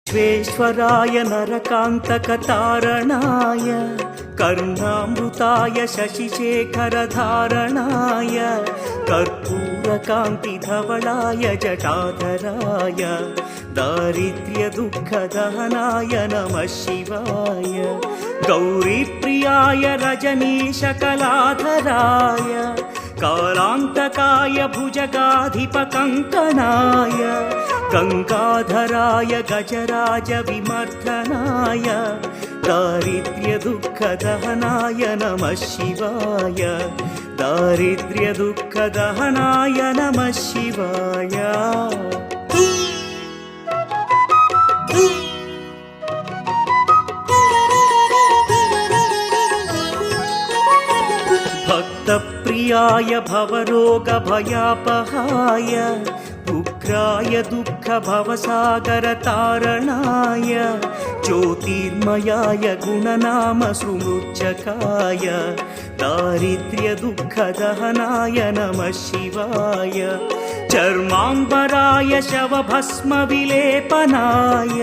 विश्वेश्वराय नरकान्तकतारणाय कर्णामृताय शशिशेखरधारणाय कर्पूरकान्तिधवलाय जटाधराय दारिद्र्यदुःखदहनाय नमः शिवाय गौरीप्रियाय रजनीशकलाधराय कालान्तकाय भुजगाधिपकङ्कणाय गङ्गाधराय गजराज विमर्दनाय दारिद्र्यदुःखदहनाय नमः शिवाय दारिद्र्यदुःखदहनाय नमः शिवाय। भक्तप्रियाय भवरोगभयापहाय उग्राय दुःखभवसागरतारणाय ज्योतिर्मयाय गुणनामसुमूर्च्छकाय दारिद्र्यदुःखदहनाय नमः शिवाय चर्माम्बराय शवभस्मविलेपनाय